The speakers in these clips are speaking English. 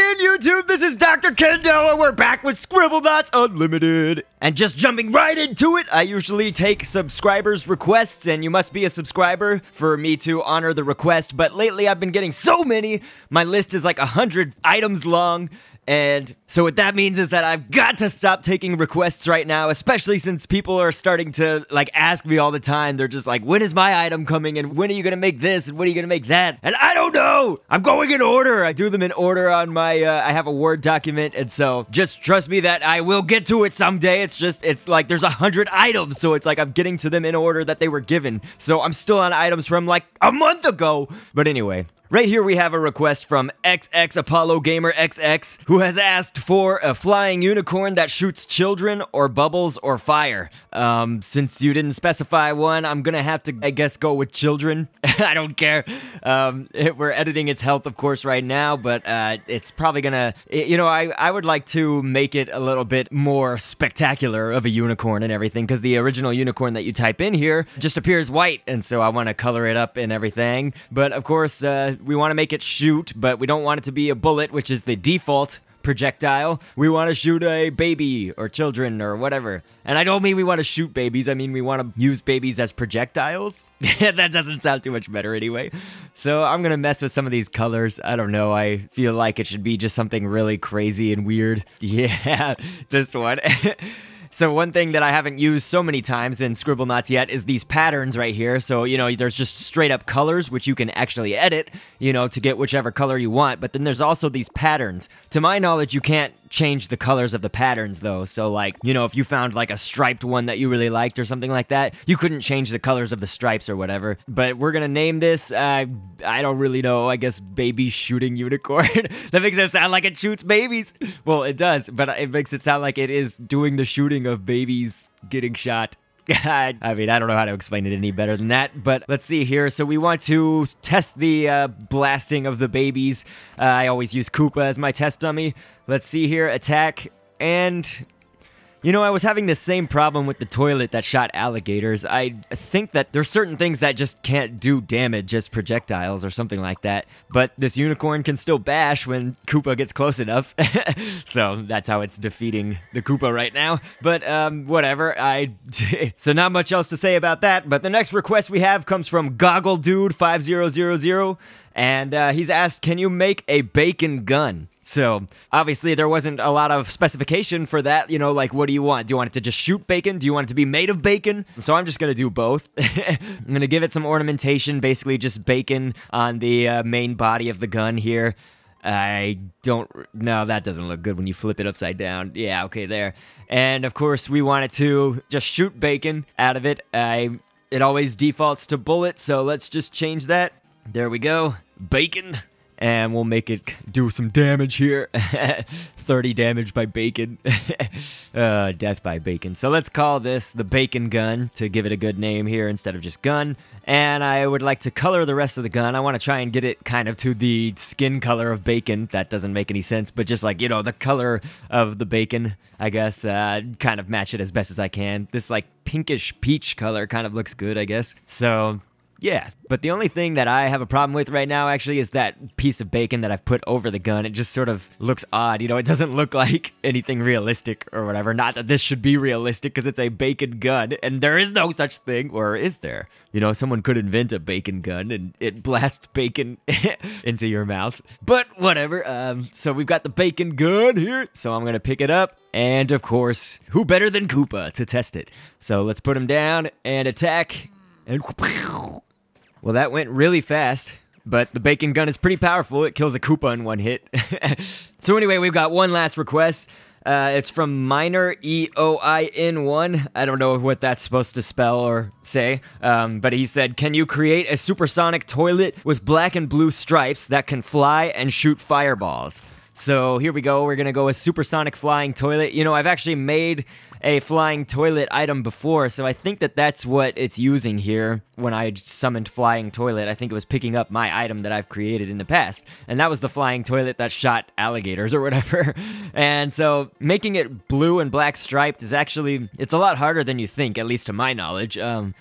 again, YouTube? This is Dr.Kendo, and we're back with Scribblenauts Unlimited. And just jumping right into it, I usually take subscribers' requests, and you must be a subscriber for me to honor the request. But lately, I've been getting so many, my list is like 100 items long. And so what that means is that I've got to stop taking requests right now, especially since people are starting to, like, ask me all the time. They're just like, when is my item coming, and when are you gonna make this, and when are you gonna make that? And I don't know! I'm going in order! I do them in order on my, I have a Word document, and so just trust me that I will get to it someday. It's like there's 100 items, so it's like I'm getting to them in order that they were given. So I'm still on items from, like, a month ago! But anyway. Right here we have a request from XX Apollo Gamer XX, who has asked for a flying unicorn that shoots children or bubbles or fire. Since you didn't specify one, I'm gonna have to, I guess, go with children. I don't care. We're editing its health, of course, right now, but it's probably gonna, you know, I would like to make it a little bit more spectacular of a unicorn and everything, because the original unicorn that you type in here just appears white, and so I want to color it up and everything. But of course, we want to make it shoot, but we don't want it to be a bullet, which is the default projectile. We want to shoot a baby or children or whatever. And I don't mean we want to shoot babies, I mean we want to use babies as projectiles. That doesn't sound too much better anyway. So I'm gonna mess with some of these colors. I don't know, I feel like it should be just something really crazy and weird. Yeah, this one. So one thing that I haven't used so many times in Scribblenauts yet is these patterns right here. So, you know, there's just straight up colors, which you can actually edit, you know, to get whichever color you want. But then there's also these patterns. To my knowledge, you can't change the colors of the patterns, though. So, like, you know, if you found, like, a striped one that you really liked or something like that, you couldn't change the colors of the stripes or whatever. But we're gonna name this, I don't really know, I guess baby shooting unicorn. That makes it sound like it shoots babies. Well, it does, but it makes it sound like it is doing the shooting of babies getting shot. I mean, I don't know how to explain it any better than that, but let's see here. So we want to test the blasting of the babies. I always use Koopa as my test dummy. Let's see here, attack, and... You know, I was having the same problem with the toilet that shot alligators. I think that there's certain things that just can't do damage as projectiles or something like that. But this unicorn can still bash when Koopa gets close enough. So that's how it's defeating the Koopa right now. But whatever, so not much else to say about that. But the next request we have comes from GoggleDude5000. And he's asked, can you make a bacon gun? So, obviously, there wasn't a lot of specification for that, you know, like, what do you want? Do you want it to just shoot bacon? Do you want it to be made of bacon? So I'm just gonna do both. I'm gonna give it some ornamentation, basically just bacon on the main body of the gun here. No, that doesn't look good when you flip it upside down. Yeah, okay, there. And, of course, we want it to just shoot bacon out of it. It always defaults to bullet, so let's just change that. There we go. Bacon. And we'll make it do some damage here. 30 damage by bacon. Death by bacon. So let's call this the bacon gun to give it a good name here instead of just gun. And I would like to color the rest of the gun. I want to try and get it kind of to the skin color of bacon. That doesn't make any sense, but just like, you know, the color of the bacon, I guess. Kind of match it as best as I can. This like pinkish peach color kind of looks good, I guess. So... yeah, but the only thing that I have a problem with right now, actually, is that piece of bacon that I've put over the gun. It just sort of looks odd, you know, it doesn't look like anything realistic or whatever. Not that this should be realistic, because it's a bacon gun, and there is no such thing, or is there? You know, someone could invent a bacon gun, and it blasts bacon into your mouth. But whatever, so we've got the bacon gun here, so I'm gonna pick it up, and of course, who better than Koopa to test it? So let's put him down, and attack, and... well, that went really fast, but the bacon gun is pretty powerful. It kills a Koopa in one hit. So anyway, we've got one last request. It's from Minor EOIN1. I don't know what that's supposed to spell or say, but he said, can you create a supersonic toilet with black and blue stripes that can fly and shoot fireballs? So here we go. We're gonna go with supersonic flying toilet. You know, I've actually made a flying toilet item before, so I think that that's what it's using here when I summoned flying toilet. I think it was picking up my item that I've created in the past, and that was the flying toilet that shot alligators or whatever. And so making it blue and black striped is actually, it's a lot harder than you think, at least to my knowledge.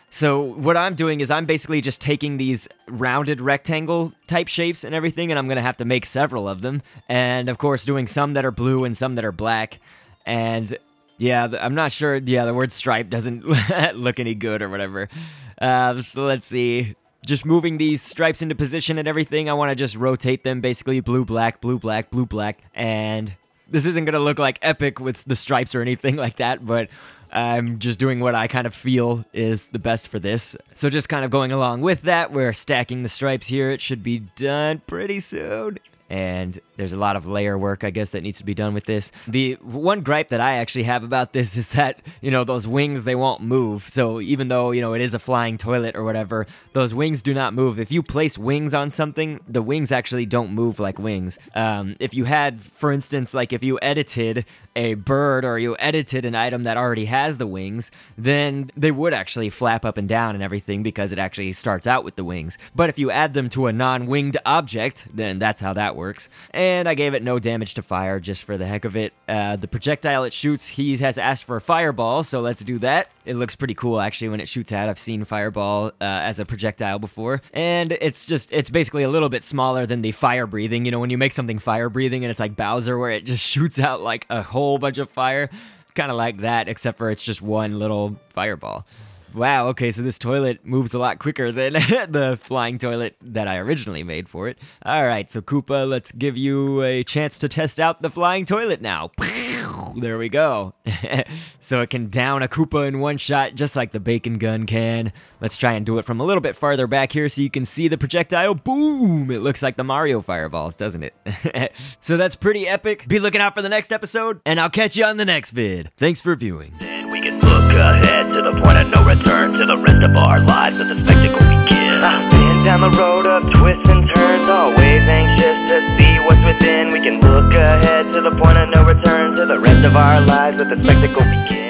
So what I'm doing is I'm basically just taking these rounded rectangle type shapes and everything, and I'm gonna have to make several of them, and of course doing some that are blue and some that are black. And yeah, I'm not sure, yeah, the word stripe doesn't look any good or whatever. So let's see. Just moving these stripes into position and everything, I want to just rotate them, basically blue, black, blue, black, blue, black. And this isn't going to look like epic with the stripes or anything like that, but I'm just doing what I kind of feel is the best for this. So just kind of going along with that, we're stacking the stripes here. It should be done pretty soon. And there's a lot of layer work, I guess, that needs to be done with this. The one gripe that I actually have about this is that, you know, those wings, they won't move. So even though, you know, it is a flying toilet or whatever, those wings do not move. If you place wings on something, the wings actually don't move like wings. If you had, for instance, like if you edited a bird or you edited an item that already has the wings, then they would actually flap up and down and everything because it actually starts out with the wings. But if you add them to a non-winged object, then that's how that works. And I gave it no damage to fire just for the heck of it. The projectile it shoots, he has asked for a fireball, so let's do that. It looks pretty cool actually when it shoots out. I've seen fireball as a projectile before. And it's basically a little bit smaller than the fire breathing. You know, when you make something fire breathing and it's like Bowser where it just shoots out like a whole bunch of fire. Kind of like that, except for it's just one little fireball. Wow, okay, so this toilet moves a lot quicker than the flying toilet that I originally made for it. Alright, so Koopa, let's give you a chance to test out the flying toilet now. There we go. So it can down a Koopa in one shot, just like the bacon gun can. Let's try and do it from a little bit farther back here so you can see the projectile. Boom! It looks like the Mario fireballs, doesn't it? So that's pretty epic. Be looking out for the next episode, and I'll catch you on the next vid. Thanks for viewing. We can look ahead to the point of no return to the rest of our lives with the spectacle begin. Been down the road of twists and turns, always anxious to see what's within. We can look ahead to the point of no return to the rest of our lives with the spectacle begin.